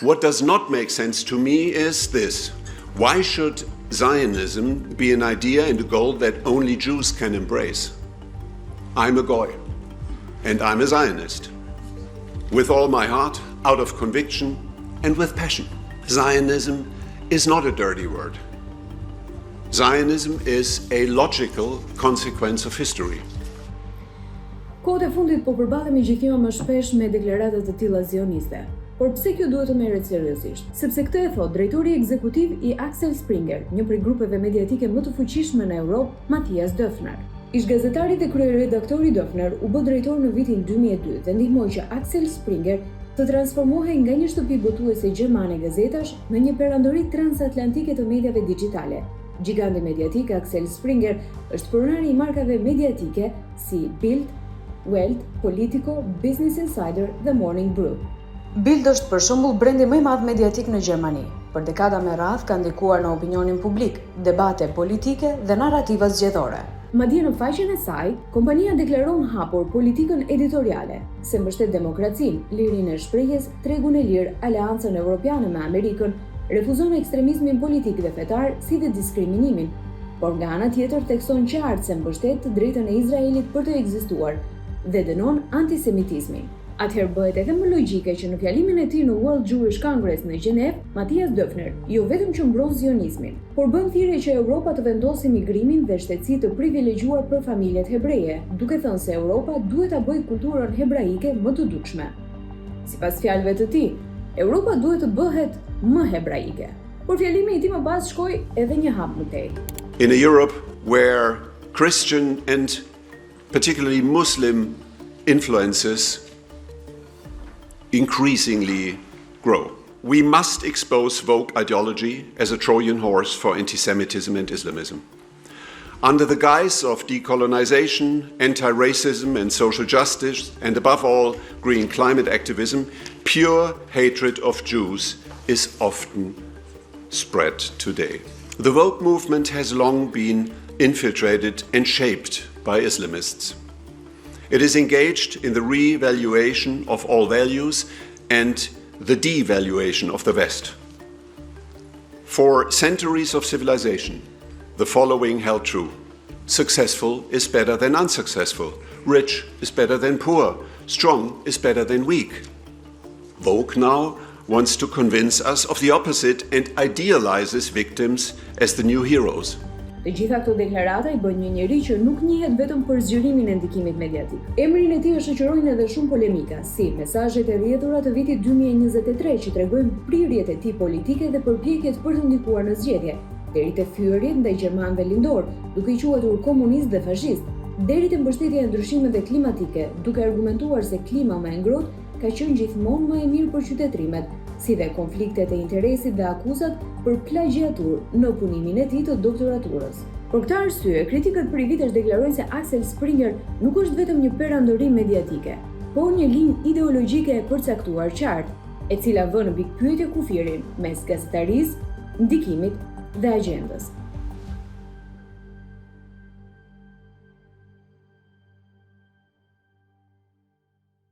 What does not make sense to me is this. Why should Zionism be an idea and a goal that only Jews can embrace? I'm a Goy, and I'm a Zionist. With all my heart, out of conviction, and with passion. Zionism is not a dirty word. Zionism is a logical consequence of history. Kohët e fundit po përballemi gjithnjë më shpesh me deklarata të tilla zioniste. Por pse kjo duhet të merret seriozisht? Sepse këtë e thot drejtori ekzekutiv i Axel Springer, një prej grupeve mediatike më të fuqishme në Europë, Matthias Döpfner. Ish-gazetari dhe kryeredaktori Döpfner u bë drejtor në vitin 2002 dhe ndihmoi që Axel Springer të transformohej nga një shtëpi botuese gjermane gazetash në një perandori transatlantike të mediave digjitale. Giganti mediatik Axel Springer është pronari i markave mediatike si Bild, Welt, Politico, Business Insider dhe Morning Brew. Bild është për shembull brendi më i madh mediatik në Gjermani. Për dekada me radhë ka ndikuar në opinionin publik, debate politike dhe narrativa zgjedhore. Madje në faqen e saj, kompania deklaron hapur politikën editoriale, se mbështet demokracinë, lirinë e shprehjes, tregun e lirë, aleancën evropiane me Amerikën, refuzon ekstremizmin politik dhe fetar si dhe diskriminimin, por nga ana tjetër thekson qartë se mbështet të drejtën e Izraelit për të ekzistuar dhe dënon antisemitizmin. Atëherë bëhet edhe më logjike që në fjalimin e tij në World Jewish Congress në Gjenevë, Matthias Döpfner jo vetëm që mbron zionizmin, por bën thirrje që Europa të vendosë migrimin dhe shtetësi të privilegjuar për familjet hebreje, duke thënë se Europa duhet ta bëjë kulturën hebraike më të dukshme. Sipas fjalëve të tij, Europa duhet të bëhet më hebraike. Por fjalimi i tij më pas shkoi edhe një hap më tej. In a Europe where Christian and particularly Muslim influences increasingly grow, we must expose woke ideology as a Trojan horse for anti-Semitism and Islamism. Under the guise of decolonization, anti-racism and social justice, and above all, green climate activism, pure hatred of Jews is often spread today. The woke movement has long been infiltrated and shaped by Islamists. It is engaged in the re-evaluation of all values and the devaluation of the West. For centuries of civilization, the following held true. Successful is better than unsuccessful. Rich is better than poor. Strong is better than weak. Woke now wants to convince us of the opposite and idealizes victims as the new heroes. Të gjitha këto deklarata i bën një njerëz që nuk njihet vetëm për zgjerimin e ndikimit mediatik. Emrin e tij shoqërojnë edhe shumë polemika, si mesazhet e rrjetura të vitit 2023 që tregojnë prirjet e tij politike dhe përpjekjet për të ndikuar në zgjedhje, deri te fyerjet ndaj gjermanëve lindor, duke i quajtur komunist dhe fashist, deri te mbështetja e ndryshimeve klimatike, duke argumentuar se klima më e ngrohtë ka qenë gjithmonë më e mirë për qytetrimet, si dhe konfliktet e interesit dhe akuzat për plagjiatur në punimin e tij të doktoraturës. Për këtë arsye, kritikët për i vitesh deklarojnë se Axel Springer nuk është vetëm një perandori mediatike, por një linjë ideologjike e përcaktuar qartë, e cila vën në pikpyetje kufirin mes gazetarisë, ndikimit dhe agjendës.